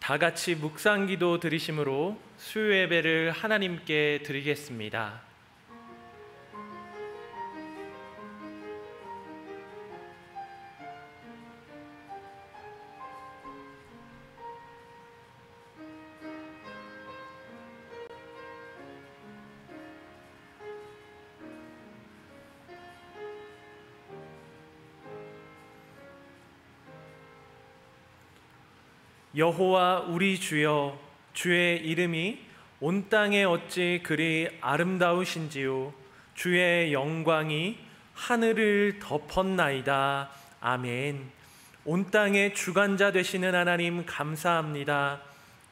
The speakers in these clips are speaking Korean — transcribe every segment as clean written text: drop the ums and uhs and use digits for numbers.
다 같이 묵상기도 드리심으로 수요 예배를 하나님께 드리겠습니다. 여호와 우리 주여, 주의 이름이 온 땅에 어찌 그리 아름다우신지요. 주의 영광이 하늘을 덮었나이다. 아멘. 온 땅의 주관자 되시는 하나님 감사합니다.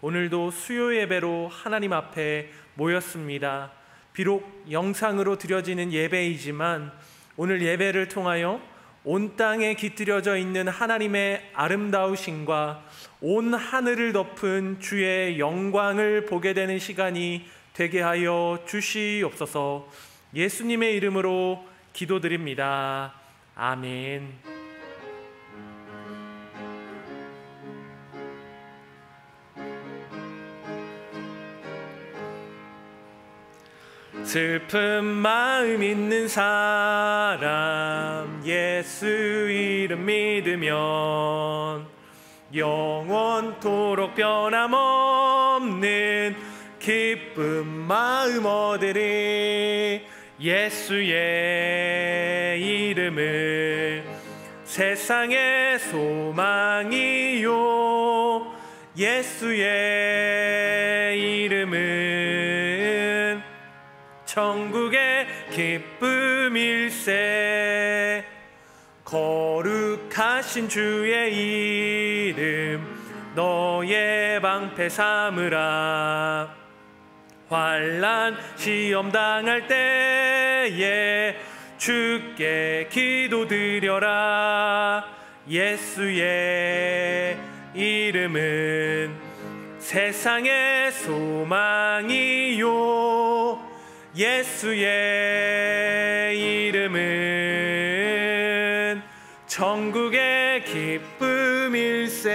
오늘도 수요 예배로 하나님 앞에 모였습니다. 비록 영상으로 드려지는 예배이지만 오늘 예배를 통하여 온 땅에 깃들여져 있는 하나님의 아름다우심과 온 하늘을 덮은 주의 영광을 보게 되는 시간이 되게 하여 주시옵소서. 예수님의 이름으로 기도드립니다. 아멘. 슬픈 마음 있는 사람 예수 이름 믿으면 영원토록 변함없는 기쁜 마음 얻으리. 예수의 이름은 세상의 소망이요, 예수의 이름은 천국의 기쁨일세. 거룩하신 주의 이름 너의 방패 삼으라. 환난 시험 당할 때에 주께 기도드려라. 예수의 이름은 세상의 소망이요, 예수의 이름은 천국의 기쁨일세.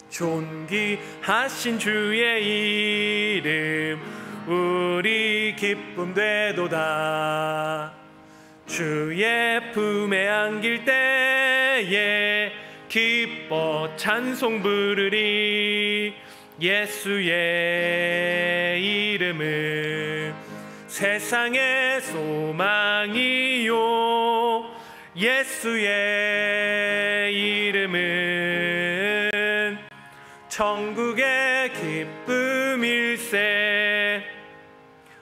존귀하신 주의 이름 우리 기쁨 되도다. 주의 품에 안길 때에 기뻐 찬송 부르리. 예수의 이름은 세상의 소망이요, 예수의 이름은 천국의 기쁨일세.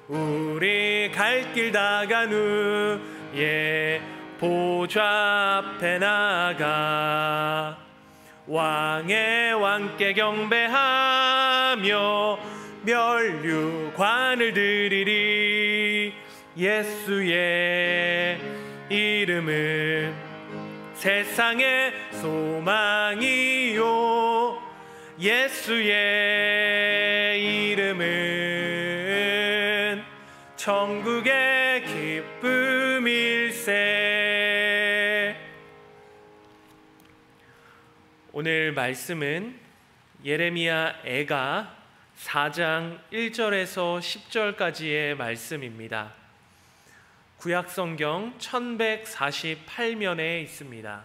우리 갈 길 다간 후에 보좌 앞에 나가 왕의 왕께 경배하며 면류관을 드리리. 예수의 이름은 세상의 소망이요, 예수의 이름은 천국의 기쁨일세. 오늘 말씀은 예레미야 애가 4장 1절에서 10절까지의 말씀입니다. 구약성경 1148면에 있습니다.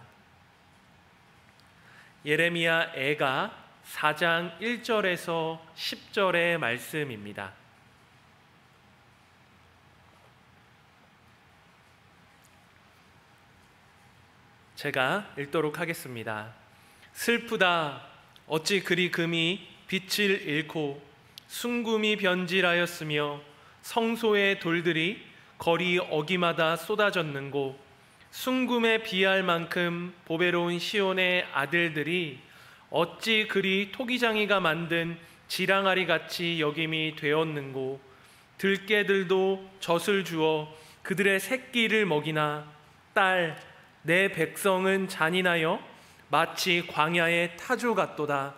예레미야 애가 4장 1절에서 10절의 말씀입니다. 제가 읽도록 하겠습니다. 슬프다. 어찌 그리 금이 빛을 잃고 순금이 변질하였으며 성소의 돌들이 거리 어기마다 쏟아졌는고 순금에 비할 만큼 보배로운 시온의 아들들이 어찌 그리 토기장이가 만든 지랑아리 같이 여김이 되었는고 들깨들도 젖을 주어 그들의 새끼를 먹이나 딸 내 백성은 잔인하여 마치 광야의 타조 같도다.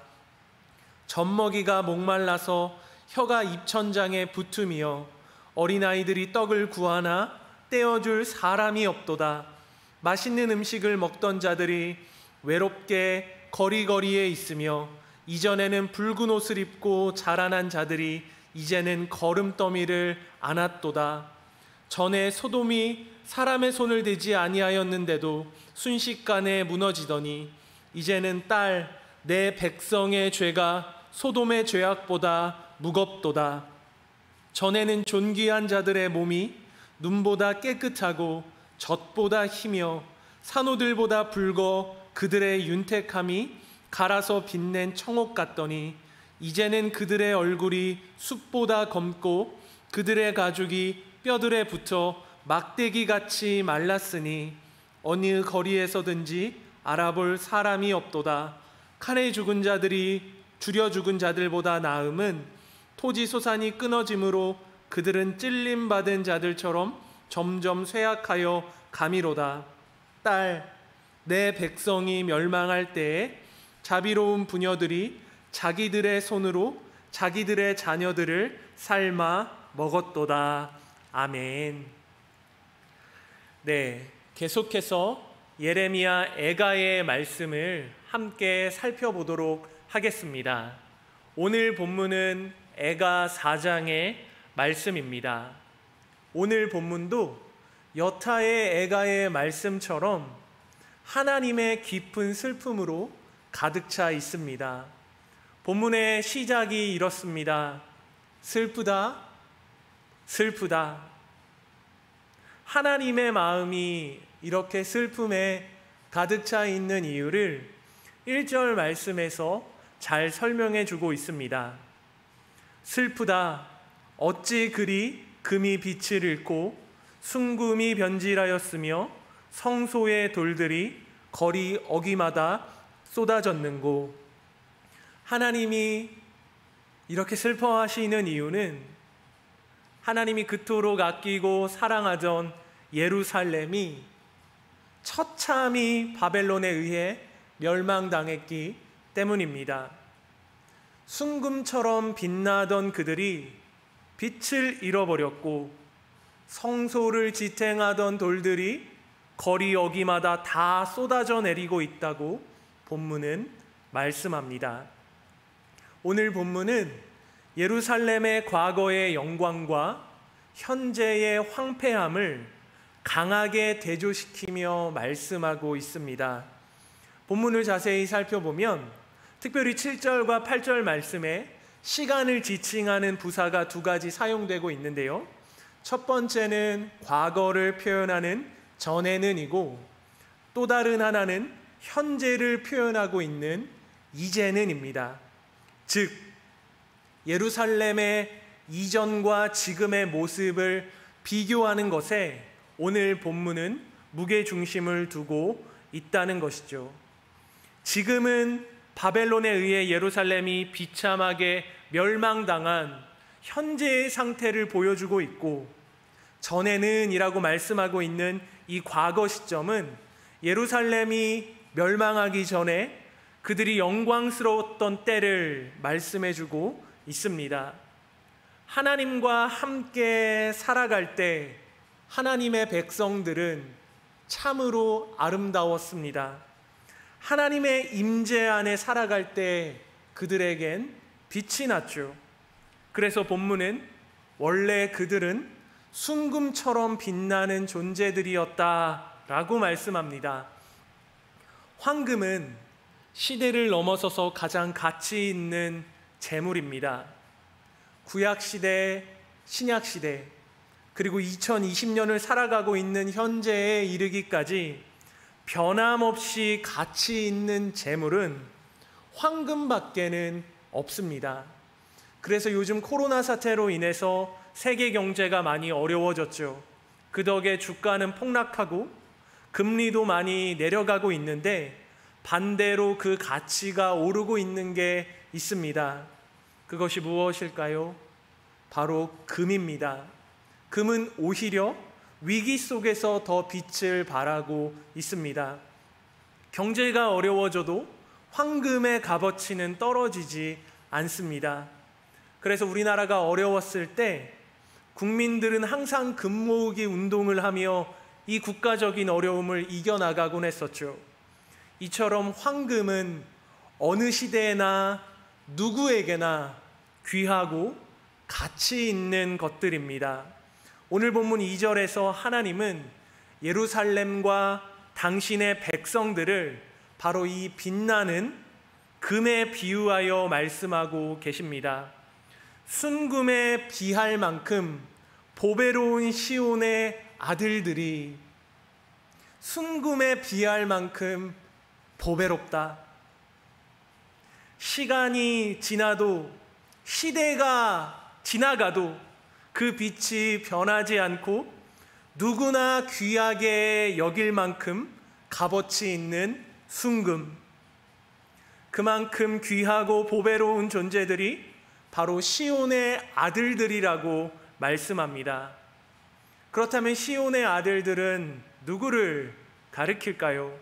젖먹이가 목말라서 혀가 입천장에 붙음이여 어린아이들이 떡을 구하나 떼어줄 사람이 없도다. 맛있는 음식을 먹던 자들이 외롭게 거리거리에 있으며 이전에는 붉은 옷을 입고 자라난 자들이 이제는 거름더미를 안았도다. 전에 소돔이 사람의 손을 대지 아니하였는데도 순식간에 무너지더니 이제는 딸 내 백성의 죄가 소돔의 죄악보다 무겁도다. 전에는 존귀한 자들의 몸이 눈보다 깨끗하고 젖보다 희며 산호들보다 붉어 그들의 윤택함이 갈아서 빛낸 청옥 같더니 이제는 그들의 얼굴이 숲보다 검고 그들의 가죽이 뼈들에 붙어 막대기같이 말랐으니 어느 거리에서든지 알아볼 사람이 없도다. 칼에 죽은 자들이 줄여 죽은 자들보다 나음은 토지 소산이 끊어짐으로 그들은 찔림받은 자들처럼 점점 쇠약하여 가미로다. 딸, 내 백성이 멸망할 때에 자비로운 부녀들이 자기들의 손으로 자기들의 자녀들을 삶아 먹었도다. 아멘. 네, 계속해서 예레미야 애가의 말씀을 함께 살펴보도록 하겠습니다. 오늘 본문은 애가 4장의 말씀입니다. 오늘 본문도 여타의 애가의 말씀처럼 하나님의 깊은 슬픔으로 가득 차 있습니다. 본문의 시작이 이렇습니다. 슬프다, 슬프다. 하나님의 마음이 이렇게 슬픔에 가득 차 있는 이유를 1절 말씀에서 잘 설명해 주고 있습니다. 슬프다. 어찌 그리 금이 빛을 잃고 순금이 변질하였으며 성소의 돌들이 거리 어귀마다 쏟아졌는고. 하나님이 이렇게 슬퍼하시는 이유는 하나님이 그토록 아끼고 사랑하던 예루살렘이 처참히 바벨론에 의해 멸망당했기 때문입니다. 순금처럼 빛나던 그들이 빛을 잃어버렸고 성소를 지탱하던 돌들이 거리 어귀마다 다 쏟아져 내리고 있다고 본문은 말씀합니다. 오늘 본문은 예루살렘의 과거의 영광과 현재의 황폐함을 강하게 대조시키며 말씀하고 있습니다. 본문을 자세히 살펴보면 특별히 7절과 8절 말씀에 시간을 지칭하는 부사가 두 가지 사용되고 있는데요. 첫 번째는 과거를 표현하는 전에는이고 또 다른 하나는 현재를 표현하고 있는 이제는입니다. 즉 예루살렘의 이전과 지금의 모습을 비교하는 것에 오늘 본문은 무게중심을 두고 있다는 것이죠. 지금은 바벨론에 의해 예루살렘이 비참하게 멸망당한 현재의 상태를 보여주고 있고, 전에는 이라고 말씀하고 있는 이 과거 시점은 예루살렘이 멸망하기 전에 그들이 영광스러웠던 때를 말씀해주고 있습니다. 하나님과 함께 살아갈 때 하나님의 백성들은 참으로 아름다웠습니다. 하나님의 임재 안에 살아갈 때 그들에겐 빛이 났죠. 그래서 본문은 원래 그들은 순금처럼 빛나는 존재들이었다라고 말씀합니다. 황금은 시대를 넘어서서 가장 가치 있는 재물입니다. 구약시대, 신약시대, 그리고 2020년을 살아가고 있는 현재에 이르기까지 변함없이 가치 있는 재물은 황금밖에는 없습니다. 그래서 요즘 코로나 사태로 인해서 세계 경제가 많이 어려워졌죠. 그 덕에 주가는 폭락하고 금리도 많이 내려가고 있는데 반대로 그 가치가 오르고 있는 게 있습니다. 그것이 무엇일까요? 바로 금입니다. 금은 오히려 위기 속에서 더 빛을 발하고 있습니다. 경제가 어려워져도 황금의 값어치는 떨어지지 않습니다. 그래서 우리나라가 어려웠을 때 국민들은 항상 금 모으기 운동을 하며 이 국가적인 어려움을 이겨나가곤 했었죠. 이처럼 황금은 어느 시대에나 누구에게나 귀하고 가치 있는 것들입니다. 오늘 본문 2절에서 하나님은 예루살렘과 당신의 백성들을 바로 이 빛나는 금에 비유하여 말씀하고 계십니다. 순금에 비할 만큼 보배로운 시온의 아들들이 순금에 비할 만큼 보배롭다. 시간이 지나도, 시대가 지나가도 그 빛이 변하지 않고 누구나 귀하게 여길 만큼 값어치 있는 순금, 그만큼 귀하고 보배로운 존재들이 바로 시온의 아들들이라고 말씀합니다. 그렇다면 시온의 아들들은 누구를 가리킬까요?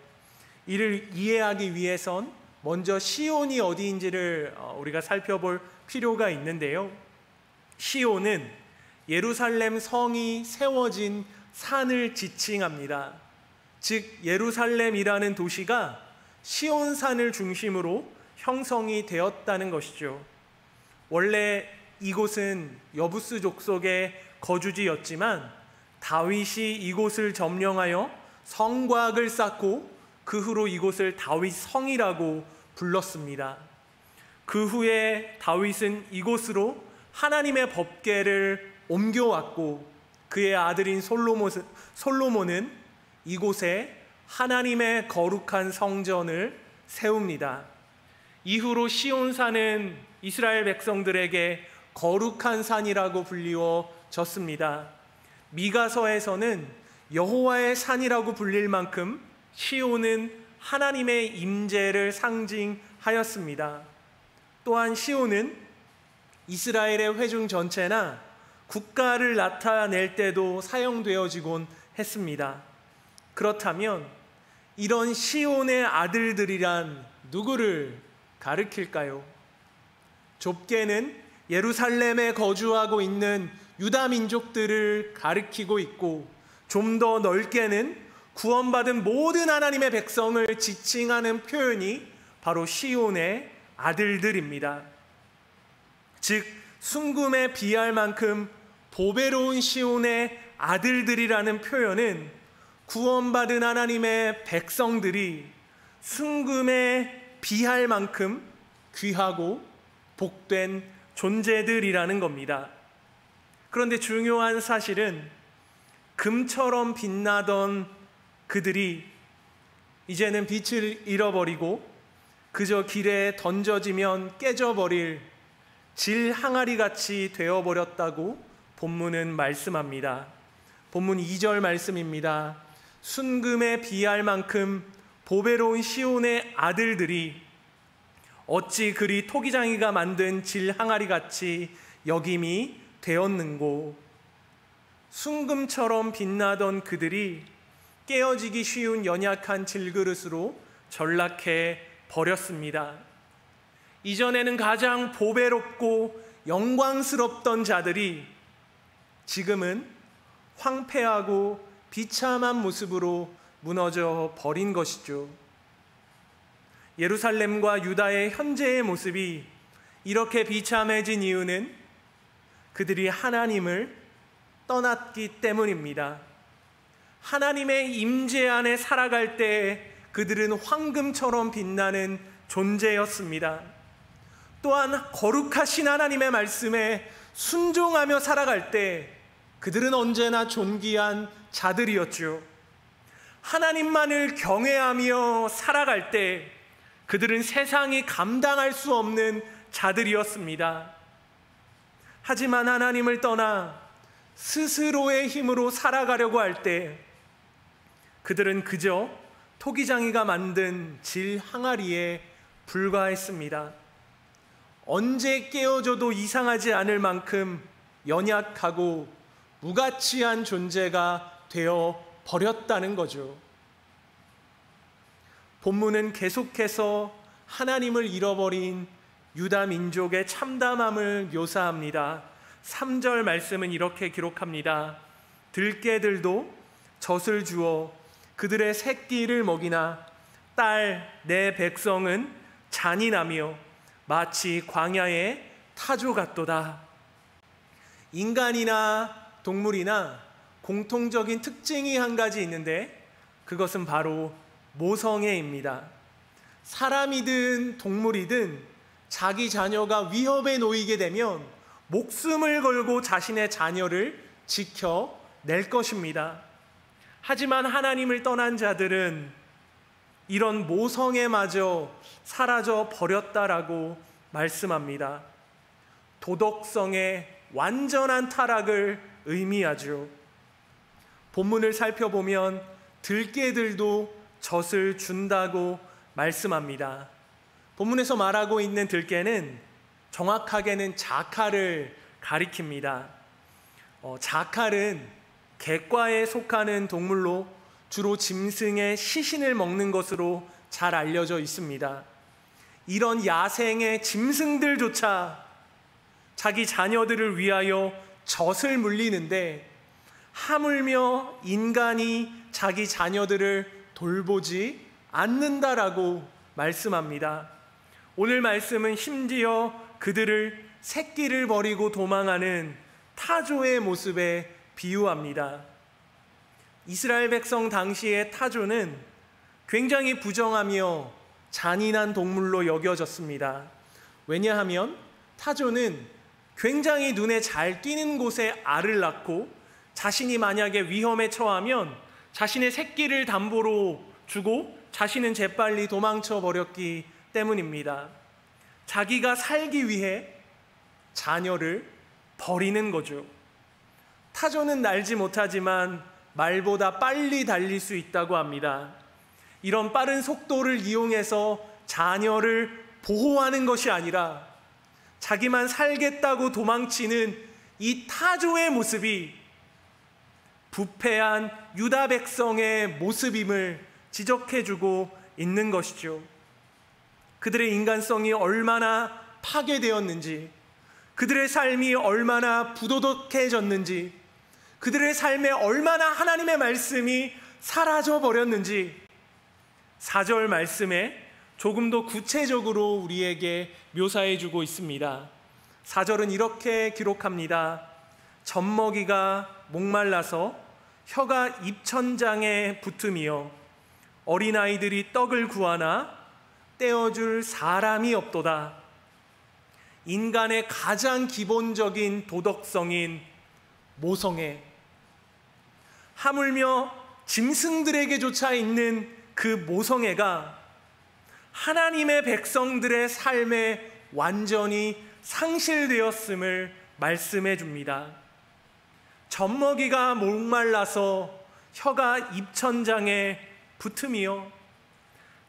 이를 이해하기 위해선 먼저 시온이 어디인지를 우리가 살펴볼 필요가 있는데요. 시온은 예루살렘 성이 세워진 산을 지칭합니다. 즉 예루살렘이라는 도시가 시온산을 중심으로 형성이 되었다는 것이죠. 원래 이곳은 여부스 족속의 거주지였지만 다윗이 이곳을 점령하여 성곽을 쌓고 그 후로 이곳을 다윗 성이라고 불렀습니다. 그 후에 다윗은 이곳으로 하나님의 법궤를 옮겨왔고 그의 아들인 솔로몬은 이곳에 하나님의 거룩한 성전을 세웁니다. 이후로 시온산은 이스라엘 백성들에게 거룩한 산이라고 불리워졌습니다. 미가서에서는 여호와의 산이라고 불릴 만큼 시온은 하나님의 임재를 상징하였습니다. 또한 시온은 이스라엘의 회중 전체나 국가를 나타낼 때도 사용되어지곤 했습니다. 그렇다면 이런 시온의 아들들이란 누구를 가리킬까요? 좁게는 예루살렘에 거주하고 있는 유다 민족들을 가리키고 있고, 좀 더 넓게는 구원받은 모든 하나님의 백성을 지칭하는 표현이 바로 시온의 아들들입니다. 즉 순금에 비할 만큼 보배로운 시온의 아들들이라는 표현은 구원받은 하나님의 백성들이 순금에 비할 만큼 귀하고 복된 존재들이라는 겁니다. 그런데 중요한 사실은 금처럼 빛나던 그들이 이제는 빛을 잃어버리고 그저 길에 던져지면 깨져버릴 질 항아리같이 되어버렸다고 본문은 말씀합니다. 본문 2절 말씀입니다. 순금에 비할 만큼 보배로운 시온의 아들들이 어찌 그리 토기장이가 만든 질 항아리같이 여김이 되었는고. 순금처럼 빛나던 그들이 깨어지기 쉬운 연약한 질그릇으로 전락해 버렸습니다. 이전에는 가장 보배롭고 영광스럽던 자들이 지금은 황폐하고 비참한 모습으로 무너져 버린 것이죠. 예루살렘과 유다의 현재의 모습이 이렇게 비참해진 이유는 그들이 하나님을 떠났기 때문입니다. 하나님의 임재 안에 살아갈 때 그들은 황금처럼 빛나는 존재였습니다. 또한 거룩하신 하나님의 말씀에 순종하며 살아갈 때 그들은 언제나 존귀한 자들이었죠. 하나님만을 경외하며 살아갈 때 그들은 세상이 감당할 수 없는 자들이었습니다. 하지만 하나님을 떠나 스스로의 힘으로 살아가려고 할 때 그들은 그저 토기장이가 만든 질 항아리에 불과했습니다. 언제 깨어져도 이상하지 않을 만큼 연약하고 무가치한 존재가 되어 버렸다는 거죠. 본문은 계속해서 하나님을 잃어버린 유다 민족의 참담함을 묘사합니다. 3절 말씀은 이렇게 기록합니다. 들깨들도 젖을 주어 그들의 새끼를 먹이나 딸 내 백성은 잔인하며 마치 광야의 타조 같도다. 인간이나 동물이나 공통적인 특징이 한 가지 있는데 그것은 바로 모성애입니다. 사람이든 동물이든 자기 자녀가 위협에 놓이게 되면 목숨을 걸고 자신의 자녀를 지켜낼 것입니다. 하지만 하나님을 떠난 자들은 이런 모성애마저 사라져 버렸다라고 말씀합니다. 도덕성의 완전한 타락을 의미하죠. 본문을 살펴보면 들깨들도 젖을 준다고 말씀합니다. 본문에서 말하고 있는 들깨는 정확하게는 자칼을 가리킵니다. 자칼은 객과에 속하는 동물로 주로 짐승의 시신을 먹는 것으로 잘 알려져 있습니다. 이런 야생의 짐승들조차 자기 자녀들을 위하여 젖을 물리는데 하물며 인간이 자기 자녀들을 돌보지 않는다라고 말씀합니다. 오늘 말씀은 심지어 그들을 새끼를 버리고 도망하는 타조의 모습에 비유합니다. 이스라엘 백성 당시의 타조는 굉장히 부정하며 잔인한 동물로 여겨졌습니다. 왜냐하면 타조는 굉장히 눈에 잘 띄는 곳에 알을 낳고 자신이 만약에 위험에 처하면 자신의 새끼를 담보로 주고 자신은 재빨리 도망쳐 버렸기 때문입니다. 자기가 살기 위해 자녀를 버리는 거죠. 타조는 날지 못하지만 말보다 빨리 달릴 수 있다고 합니다. 이런 빠른 속도를 이용해서 자녀를 보호하는 것이 아니라 자기만 살겠다고 도망치는 이 타조의 모습이 부패한 유다 백성의 모습임을 지적해주고 있는 것이죠. 그들의 인간성이 얼마나 파괴되었는지, 그들의 삶이 얼마나 부도덕해졌는지, 그들의 삶에 얼마나 하나님의 말씀이 사라져 버렸는지 4절 말씀에 조금 더 구체적으로 우리에게 묘사해 주고 있습니다. 4절은 이렇게 기록합니다. 젖먹이가 목말라서 혀가 입천장에 붙으며 어린아이들이 떡을 구하나 떼어줄 사람이 없도다. 인간의 가장 기본적인 도덕성인 모성애, 하물며 짐승들에게조차 있는 그 모성애가 하나님의 백성들의 삶에 완전히 상실되었음을 말씀해 줍니다. 젖먹이가 목말라서 혀가 입천장에 붙으며,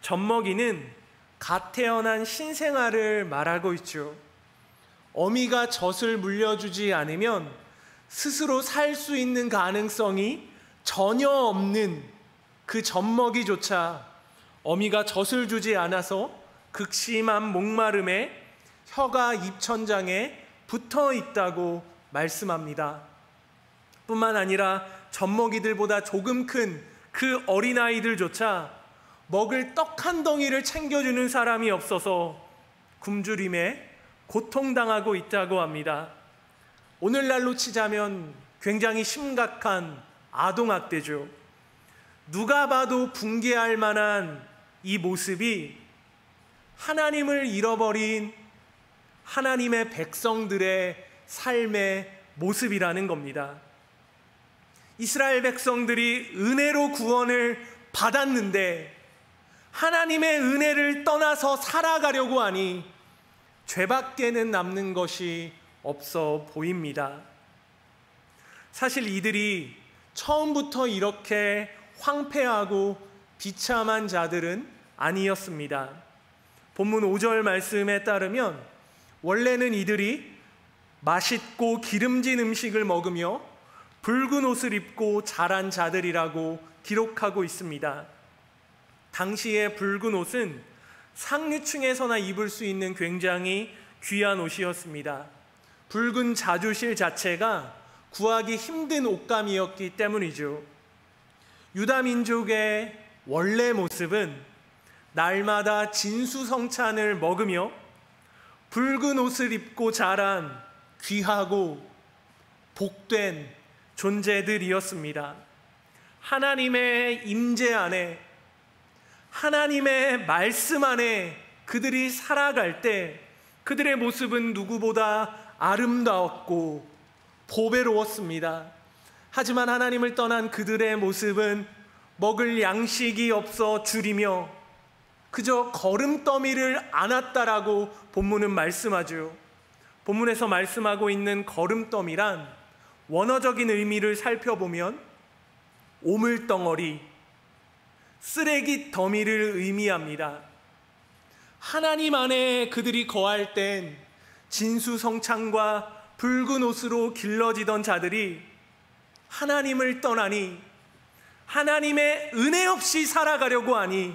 젖먹이는 갓 태어난 신생아를 말하고 있죠. 어미가 젖을 물려주지 않으면 스스로 살 수 있는 가능성이 전혀 없는 그 젖먹이조차 어미가 젖을 주지 않아서 극심한 목마름에 혀가 입천장에 붙어 있다고 말씀합니다. 뿐만 아니라 젖먹이들보다 조금 큰 그 어린아이들조차 먹을 떡 한 덩이를 챙겨주는 사람이 없어서 굶주림에 고통당하고 있다고 합니다. 오늘날로 치자면 굉장히 심각한 아동학대죠. 누가 봐도 붕괴할 만한 이 모습이 하나님을 잃어버린 하나님의 백성들의 삶의 모습이라는 겁니다. 이스라엘 백성들이 은혜로 구원을 받았는데 하나님의 은혜를 떠나서 살아가려고 하니 죄밖에는 남는 것이 없어 보입니다. 사실 이들이 처음부터 이렇게 황폐하고 비참한 자들은 아니었습니다. 본문 5절 말씀에 따르면 원래는 이들이 맛있고 기름진 음식을 먹으며 붉은 옷을 입고 자란 자들이라고 기록하고 있습니다. 당시의 붉은 옷은 상류층에서나 입을 수 있는 굉장히 귀한 옷이었습니다. 붉은 자주실 자체가 구하기 힘든 옷감이었기 때문이죠. 유다 민족의 원래 모습은 날마다 진수성찬을 먹으며 붉은 옷을 입고 자란 귀하고 복된 존재들이었습니다. 하나님의 임재 안에, 하나님의 말씀 안에 그들이 살아갈 때 그들의 모습은 누구보다 아름다웠고 보배로웠습니다. 하지만 하나님을 떠난 그들의 모습은 먹을 양식이 없어 줄이며 그저 거름더미를 안았다라고 본문은 말씀하죠. 본문에서 말씀하고 있는 거름더미란 원어적인 의미를 살펴보면 오물덩어리, 쓰레기 더미를 의미합니다. 하나님 안에 그들이 거할 땐 진수성찬과 붉은 옷으로 길러지던 자들이 하나님을 떠나니, 하나님의 은혜 없이 살아가려고 하니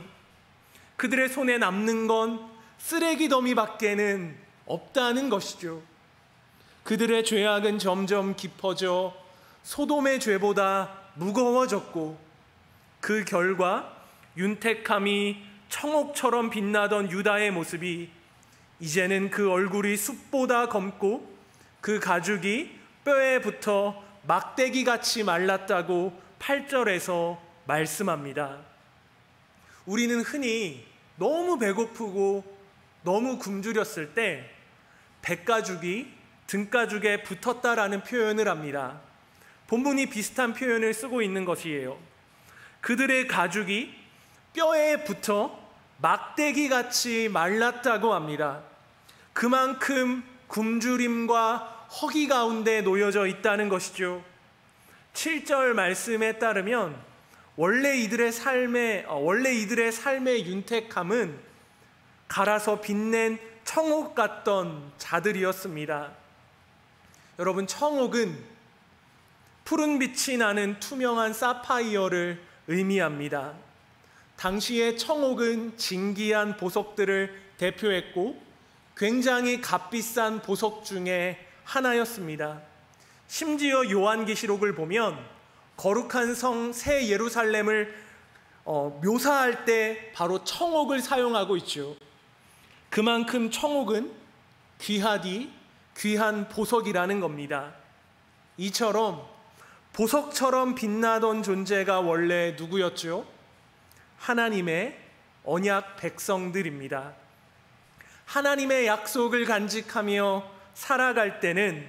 그들의 손에 남는 건 쓰레기 더미밖에는 없다는 것이죠. 그들의 죄악은 점점 깊어져 소돔의 죄보다 무거워졌고 그 결과 윤택함이 청옥처럼 빛나던 유다의 모습이 이제는 그 얼굴이 숯보다 검고 그 가죽이 뼈에 붙어 막대기같이 말랐다고 8절에서 말씀합니다. 우리는 흔히 너무 배고프고 너무 굶주렸을 때 배가죽이 등가죽에 붙었다라는 표현을 합니다. 본문이 비슷한 표현을 쓰고 있는 것이에요. 그들의 가죽이 뼈에 붙어 막대기같이 말랐다고 합니다. 그만큼 굶주림과 허기 가운데 놓여져 있다는 것이죠. 7절 말씀에 따르면 원래 이들의 삶의 윤택함은 갈아서 빛낸 청옥 같던 자들이었습니다. 여러분, 청옥은 푸른 빛이 나는 투명한 사파이어를 의미합니다. 당시의 청옥은 진귀한 보석들을 대표했고 굉장히 값비싼 보석 중에 하나였습니다. 심지어 요한계시록을 보면 거룩한 성 새 예루살렘을 묘사할 때 바로 청옥을 사용하고 있죠. 그만큼 청옥은 귀하디 귀한 보석이라는 겁니다. 이처럼 보석처럼 빛나던 존재가 원래 누구였죠? 하나님의 언약 백성들입니다. 하나님의 약속을 간직하며 살아갈 때는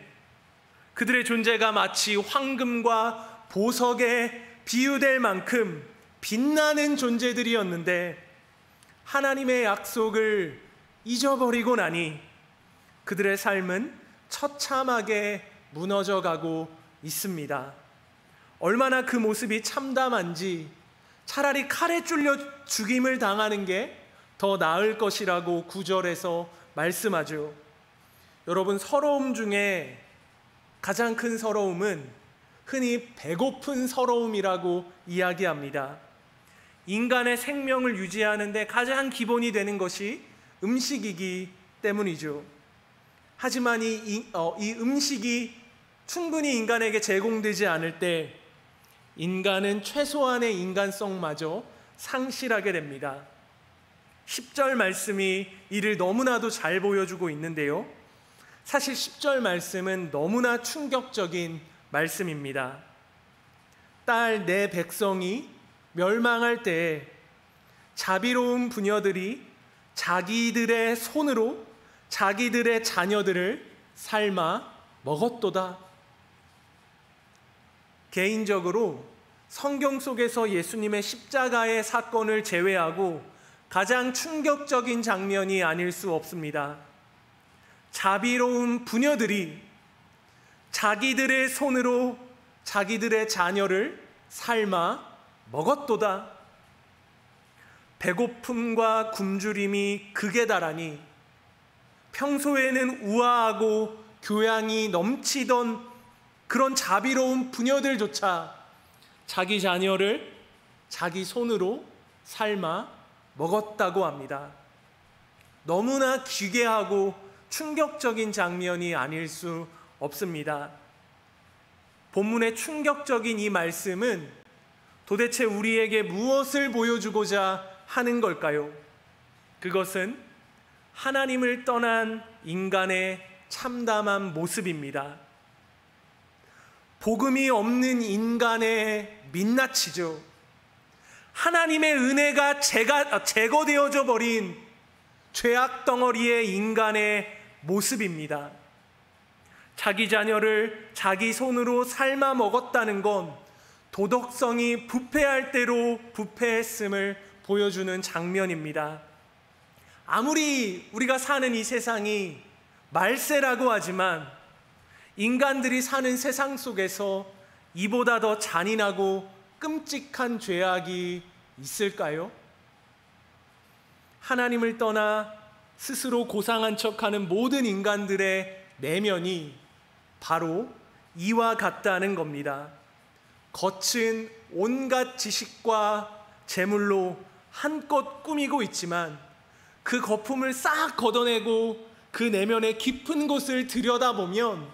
그들의 존재가 마치 황금과 보석에 비유될 만큼 빛나는 존재들이었는데 하나님의 약속을 잊어버리고 나니 그들의 삶은 처참하게 무너져가고 있습니다. 얼마나 그 모습이 참담한지 차라리 칼에 찔려 죽임을 당하는 게 더 나을 것이라고 9절에서 말씀하죠. 여러분, 서러움 중에 가장 큰 서러움은 흔히 배고픈 서러움이라고 이야기합니다. 인간의 생명을 유지하는 데 가장 기본이 되는 것이 음식이기 때문이죠. 하지만 이 음식이 충분히 인간에게 제공되지 않을 때 인간은 최소한의 인간성마저 상실하게 됩니다. 10절 말씀이 이를 너무나도 잘 보여주고 있는데요. 사실 10절 말씀은 너무나 충격적인 말씀입니다. 딸 내 백성이 멸망할 때에 자비로운 부녀들이 자기들의 손으로 자기들의 자녀들을 삶아 먹었도다. 개인적으로 성경 속에서 예수님의 십자가의 사건을 제외하고 가장 충격적인 장면이 아닐 수 없습니다. 자비로운 부녀들이 자기들의 손으로 자기들의 자녀를 삶아 먹었도다. 배고픔과 굶주림이 극에 달하니 평소에는 우아하고 교양이 넘치던 그런 자비로운 부녀들조차 자기 자녀를 자기 손으로 삶아 먹었다고 합니다. 너무나 기괴하고 충격적인 장면이 아닐 수 없습니다. 본문의 충격적인 이 말씀은 도대체 우리에게 무엇을 보여주고자 하는 걸까요? 그것은 하나님을 떠난 인간의 참담한 모습입니다. 복음이 없는 인간의 민낯이죠. 하나님의 은혜가 제거되어져 버린 죄악 덩어리의 인간의 모습입니다. 자기 자녀를 자기 손으로 삶아 먹었다는 건 도덕성이 부패할 대로 부패했음을 보여주는 장면입니다. 아무리 우리가 사는 이 세상이 말세라고 하지만 인간들이 사는 세상 속에서 이보다 더 잔인하고 끔찍한 죄악이 있을까요? 하나님을 떠나 스스로 고상한 척하는 모든 인간들의 내면이 바로 이와 같다는 겁니다. 겉은 온갖 지식과 재물로 한껏 꾸미고 있지만 그 거품을 싹 걷어내고 그 내면의 깊은 곳을 들여다보면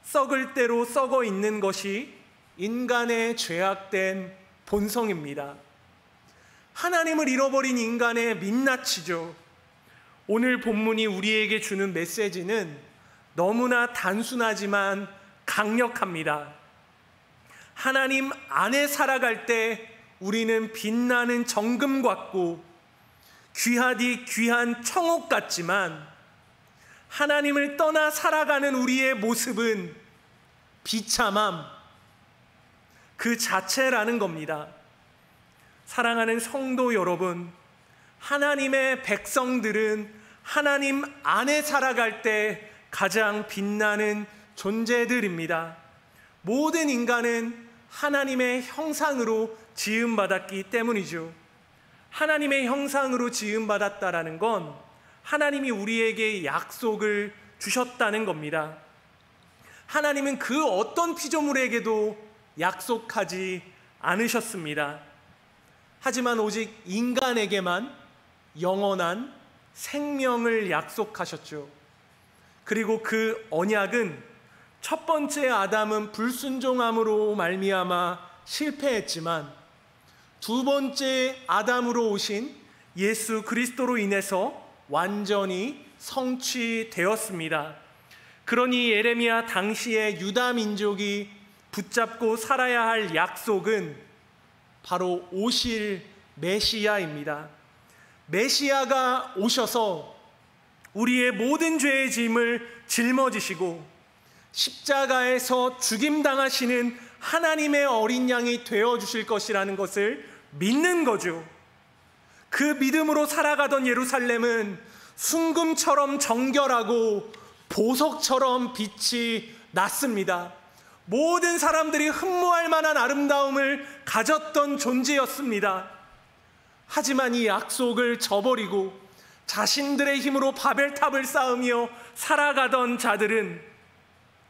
썩을 대로 썩어 있는 것이 인간의 죄악된 본성입니다. 하나님을 잃어버린 인간의 민낯이죠. 오늘 본문이 우리에게 주는 메시지는 너무나 단순하지만 강력합니다. 하나님 안에 살아갈 때 우리는 빛나는 정금 같고 귀하디 귀한 청옥 같지만 하나님을 떠나 살아가는 우리의 모습은 비참함 그 자체라는 겁니다. 사랑하는 성도 여러분, 하나님의 백성들은 하나님 안에 살아갈 때 가장 빛나는 존재들입니다. 모든 인간은 하나님의 형상으로 지음받았기 때문이죠. 하나님의 형상으로 지음받았다라는 건 하나님이 우리에게 약속을 주셨다는 겁니다. 하나님은 그 어떤 피조물에게도 약속하지 않으셨습니다. 하지만 오직 인간에게만 영원한 생명을 약속하셨죠. 그리고 그 언약은 첫 번째 아담은 불순종함으로 말미암아 실패했지만 두 번째 아담으로 오신 예수 그리스도로 인해서 완전히 성취되었습니다. 그러니 예레미야 당시의 유다 민족이 붙잡고 살아야 할 약속은 바로 오실 메시아입니다. 메시아가 오셔서 우리의 모든 죄의 짐을 짊어지시고 십자가에서 죽임당하시는 하나님의 어린 양이 되어주실 것이라는 것을 믿는 거죠. 그 믿음으로 살아가던 예루살렘은 순금처럼 정결하고 보석처럼 빛이 났습니다. 모든 사람들이 흠모할 만한 아름다움을 가졌던 존재였습니다. 하지만 이 약속을 저버리고 자신들의 힘으로 바벨탑을 쌓으며 살아가던 자들은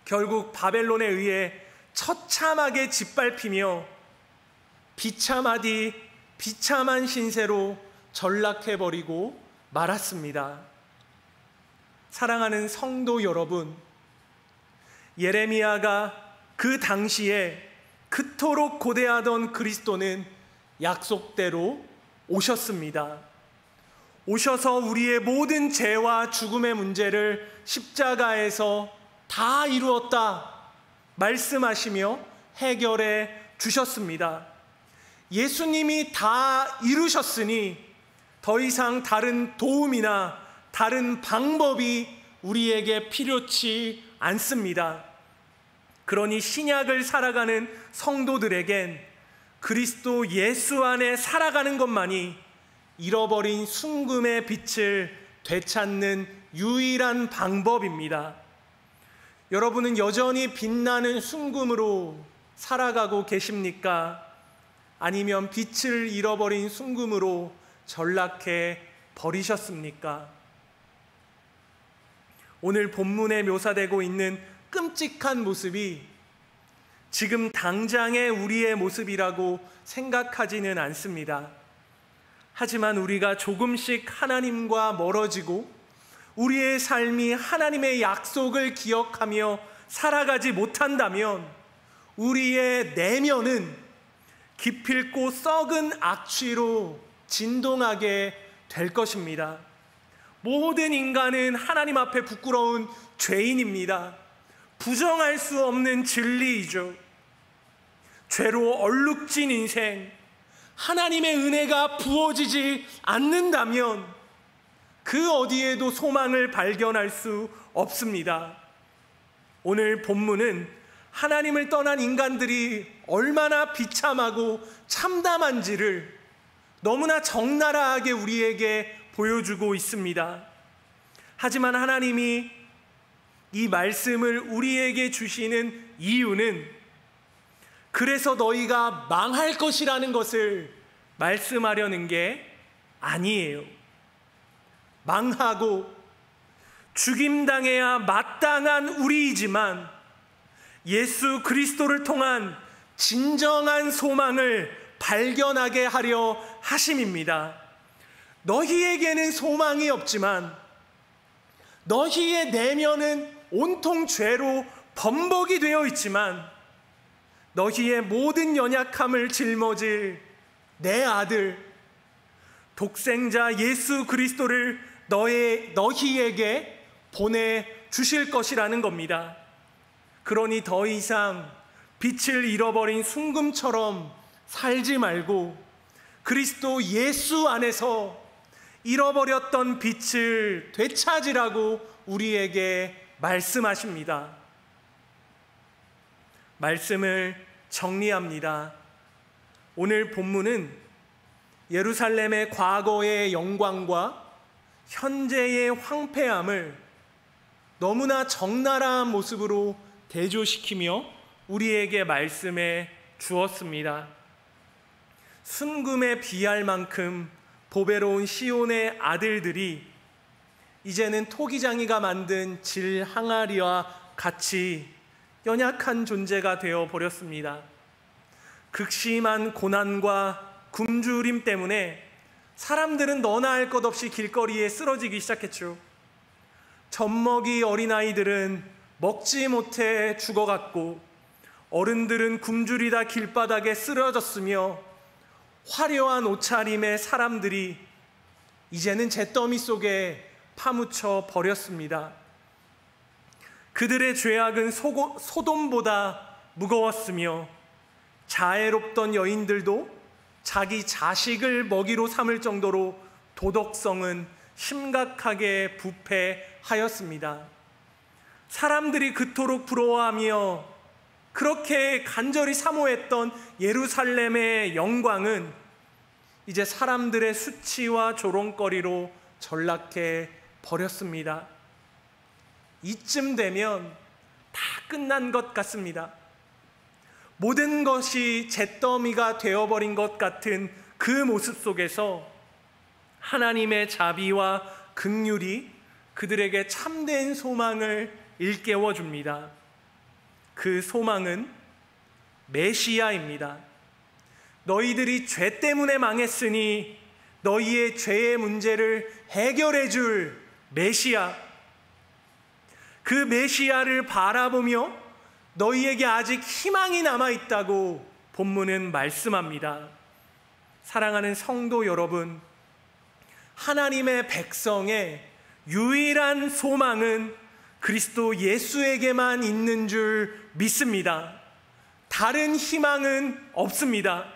결국 바벨론에 의해 처참하게 짓밟히며 비참하디 비참한 신세로 전락해버리고 말았습니다. 사랑하는 성도 여러분, 예레미야가 그 당시에 그토록 고대하던 그리스도는 약속대로 오셨습니다. 오셔서 우리의 모든 죄와 죽음의 문제를 십자가에서 다 이루었다 말씀하시며 해결해 주셨습니다. 예수님이 다 이루셨으니 더 이상 다른 도움이나 다른 방법이 우리에게 필요치 않습니다. 그러니 신약을 살아가는 성도들에겐 그리스도 예수 안에 살아가는 것만이 잃어버린 순금의 빛을 되찾는 유일한 방법입니다. 여러분은 여전히 빛나는 순금으로 살아가고 계십니까? 아니면 빛을 잃어버린 순금으로 전락해 버리셨습니까? 오늘 본문에 묘사되고 있는 끔찍한 모습이 지금 당장의 우리의 모습이라고 생각하지는 않습니다. 하지만 우리가 조금씩 하나님과 멀어지고 우리의 삶이 하나님의 약속을 기억하며 살아가지 못한다면 우리의 내면은 기필코 썩은 악취로 진동하게 될 것입니다. 모든 인간은 하나님 앞에 부끄러운 죄인입니다. 부정할 수 없는 진리이죠. 죄로 얼룩진 인생, 하나님의 은혜가 부어지지 않는다면 그 어디에도 소망을 발견할 수 없습니다. 오늘 본문은 하나님을 떠난 인간들이 얼마나 비참하고 참담한지를 너무나 적나라하게 우리에게 보여주고 있습니다. 하지만 하나님이 이 말씀을 우리에게 주시는 이유는 그래서 너희가 망할 것이라는 것을 말씀하려는 게 아니에요. 망하고 죽임당해야 마땅한 우리이지만 예수 그리스도를 통한 진정한 소망을 발견하게 하려 하심입니다. 너희에게는 소망이 없지만 너희의 내면은 온통 죄로 범벅이 되어 있지만 너희의 모든 연약함을 짊어질 내 아들 독생자 예수 그리스도를 너희에게 보내주실 것이라는 겁니다. 그러니 더 이상 빛을 잃어버린 순금처럼 살지 말고 그리스도 예수 안에서 잃어버렸던 빛을 되찾으라고 우리에게 말씀하십니다. 말씀을 정리합니다. 오늘 본문은 예루살렘의 과거의 영광과 현재의 황폐함을 너무나 적나라한 모습으로 대조시키며 우리에게 말씀해 주었습니다. 순금에 비할 만큼 보배로운 시온의 아들들이 이제는 토기장이가 만든 질 항아리와 같이 연약한 존재가 되어 버렸습니다. 극심한 고난과 굶주림 때문에 사람들은 너나 할 것 없이 길거리에 쓰러지기 시작했죠. 젖먹이 어린아이들은 먹지 못해 죽어갔고 어른들은 굶주리다 길바닥에 쓰러졌으며 화려한 옷차림의 사람들이 이제는 잿더미 속에 파묻혀 버렸습니다. 그들의 죄악은 소돔보다 무거웠으며 자애롭던 여인들도 자기 자식을 먹이로 삼을 정도로 도덕성은 심각하게 부패하였습니다. 사람들이 그토록 부러워하며 그렇게 간절히 사모했던 예루살렘의 영광은 이제 사람들의 수치와 조롱거리로 전락해 버렸습니다. 이쯤 되면 다 끝난 것 같습니다. 모든 것이 잿더미가 되어버린 것 같은 그 모습 속에서 하나님의 자비와 긍휼이 그들에게 참된 소망을 일깨워 줍니다. 그 소망은 메시아입니다. 너희들이 죄 때문에 망했으니 너희의 죄의 문제를 해결해 줄 메시아, 그 메시아를 바라보며 너희에게 아직 희망이 남아있다고 본문은 말씀합니다. 사랑하는 성도 여러분, 하나님의 백성의 유일한 소망은 그리스도 예수에게만 있는 줄 믿습니다. 다른 희망은 없습니다.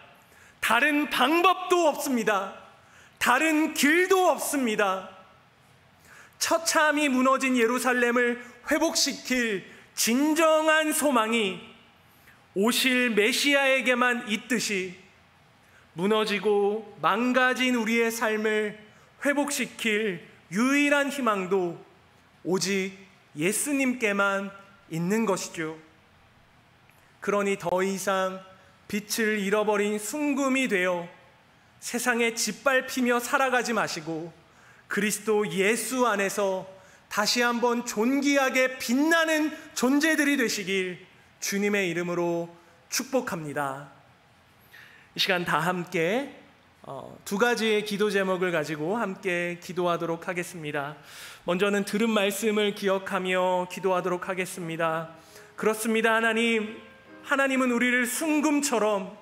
다른 방법도 없습니다. 다른 길도 없습니다. 처참히 무너진 예루살렘을 회복시킬 진정한 소망이 오실 메시아에게만 있듯이 무너지고 망가진 우리의 삶을 회복시킬 유일한 희망도 오직 예수님께만 있는 것이죠. 그러니 더 이상 빛을 잃어버린 순금이 되어 세상에 짓밟히며 살아가지 마시고 그리스도 예수 안에서 다시 한번 존귀하게 빛나는 존재들이 되시길 주님의 이름으로 축복합니다. 이 시간 다 함께 두 가지의 기도 제목을 가지고 함께 기도하도록 하겠습니다. 먼저는 들은 말씀을 기억하며 기도하도록 하겠습니다. 그렇습니다. 하나님은 우리를 순금처럼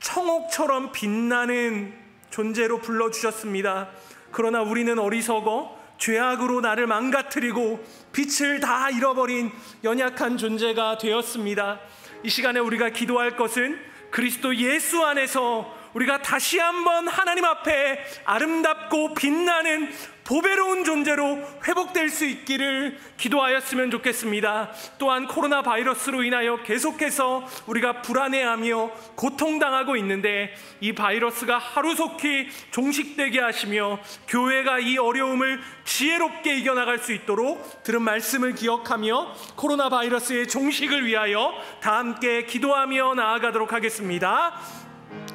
청옥처럼 빛나는 존재로 불러주셨습니다. 그러나 우리는 어리석어 죄악으로 나를 망가뜨리고 빛을 다 잃어버린 연약한 존재가 되었습니다. 이 시간에 우리가 기도할 것은 그리스도 예수 안에서 우리가 다시 한번 하나님 앞에 아름답고 빛나는 보배로운 존재로 회복될 수 있기를 기도하였으면 좋겠습니다. 또한 코로나 바이러스로 인하여 계속해서 우리가 불안해하며 고통당하고 있는데 이 바이러스가 하루속히 종식되게 하시며 교회가 이 어려움을 지혜롭게 이겨나갈 수 있도록 들은 말씀을 기억하며 코로나 바이러스의 종식을 위하여 다 함께 기도하며 나아가도록 하겠습니다.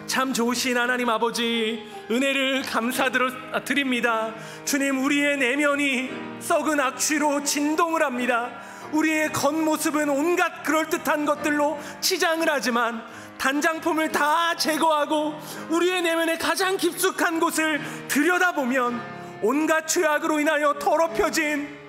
참 좋으신 하나님 아버지, 은혜를 감사드립니다. 주님, 우리의 내면이 썩은 악취로 진동을 합니다. 우리의 겉모습은 온갖 그럴듯한 것들로 치장을 하지만 단장품을 다 제거하고 우리의 내면의 가장 깊숙한 곳을 들여다보면 온갖 죄악으로 인하여 더럽혀진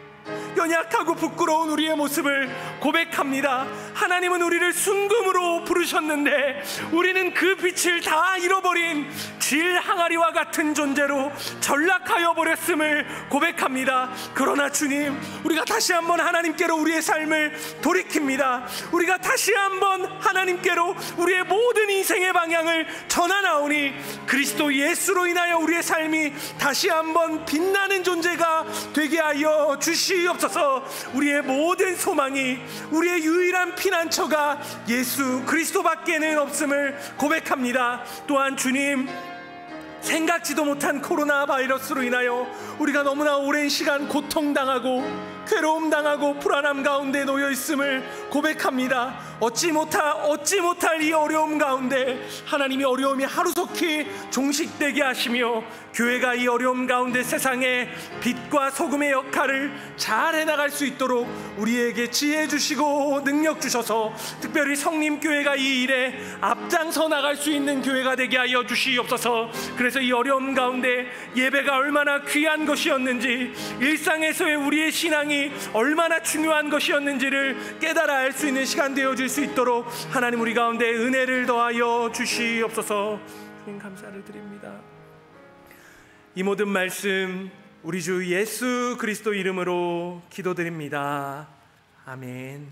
연약하고 부끄러운 우리의 모습을 고백합니다. 하나님은 우리를 순금으로 부르셨는데 우리는 그 빛을 다 잃어버린 질 항아리와 같은 존재로 전락하여 버렸음을 고백합니다. 그러나 주님, 우리가 다시 한번 하나님께로 우리의 삶을 돌이킵니다. 우리가 다시 한번 하나님께로 우리의 모든 인생의 방향을 전하나오니 그리스도 예수로 인하여 우리의 삶이 다시 한번 빛나는 존재가 되게 하여 주시옵소서. 우리의 모든 소망이, 우리의 유일한 피난처가 예수 그리스도밖에는 없음을 고백합니다. 또한 주님, 생각지도 못한 코로나 바이러스로 인하여 우리가 너무나 오랜 시간 고통당하고 괴로움당하고 불안함 가운데 놓여 있음을 고백합니다. 얻지 못할 이 어려움 가운데 하나님이 어려움이 하루속히 종식되게 하시며 교회가 이 어려움 가운데 세상에 빛과 소금의 역할을 잘 해나갈 수 있도록 우리에게 지혜 주시고 능력 주셔서 특별히 성림교회가 이 일에 앞장서 나갈 수 있는 교회가 되게 하여 주시옵소서. 그래서 이 어려움 가운데 예배가 얼마나 귀한 것이었는지, 일상에서의 우리의 신앙이 얼마나 중요한 것이었는지를 깨달아 알 수 있는 시간 되어줄 수 있도록 하나님 우리 가운데 은혜를 더하여 주시옵소서. 주님 감사를 드립니다. 이 모든 말씀 우리 주 예수 그리스도 이름으로 기도드립니다. 아멘.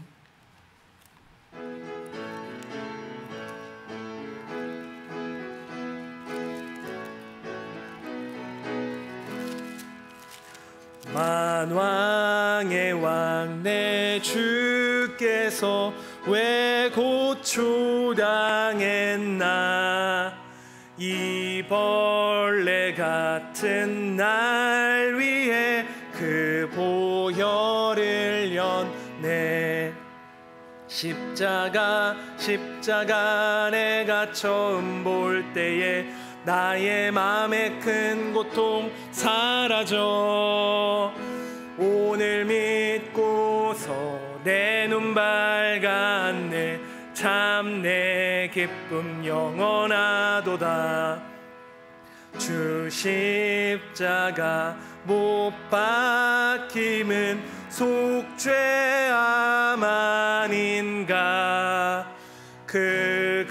만왕의 왕 내 주께서 왜 고초당했나, 이 벌레 같은 날 위해 그 보혈을 였네. 십자가 내가 처음 볼 때에 나의 맘의 큰 고통 사라져. 오늘 믿고서 내 눈 밝았네. 참 내 기쁨 영원하도다. 주 십자가 못 박힘은 속죄함 아닌가. 그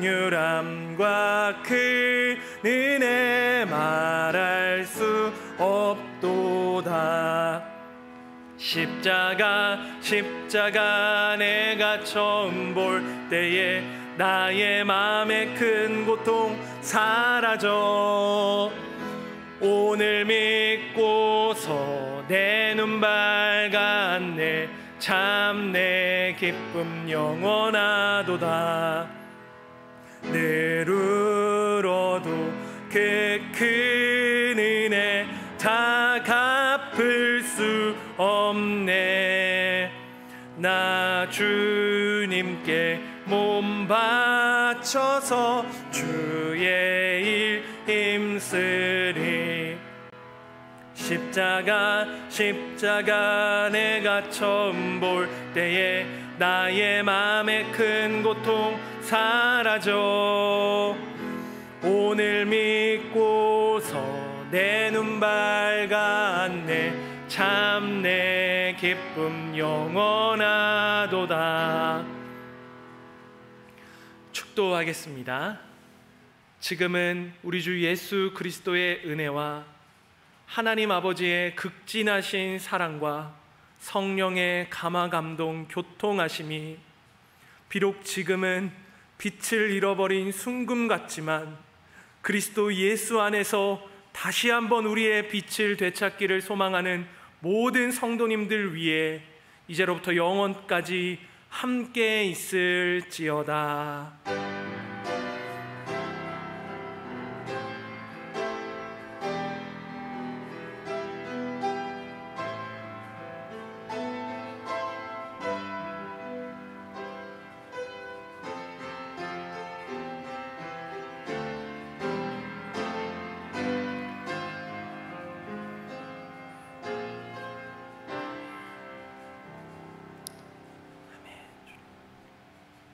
긍휼함과 그 은혜 말할 수 없도다. 십자가 내가 처음 볼 때에 나의 맘의 큰 고통 사라져. 오늘 믿고서 내 눈 밝았네. 참 내 기쁨 영원하도다. 늘 울어도 그 큰 은혜 다 갚을 수 없네. 나 주님께 몸 바쳐서 주의 일 힘쓰리. 십자가 내가 처음 볼 때에 나의 맘의 큰 고통 사라져. 오늘 믿고서 내 눈 밝았네. 참 내 기쁨 영원하도다. 축도하겠습니다. 지금은 우리 주 예수 그리스도의 은혜와 하나님 아버지의 극진하신 사랑과 성령의 감화감동 교통하심이 비록 지금은 빛을 잃어버린 순금 같지만 그리스도 예수 안에서 다시 한번 우리의 빛을 되찾기를 소망하는 모든 성도님들 위해 이제로부터 영원까지 함께 있을지어다.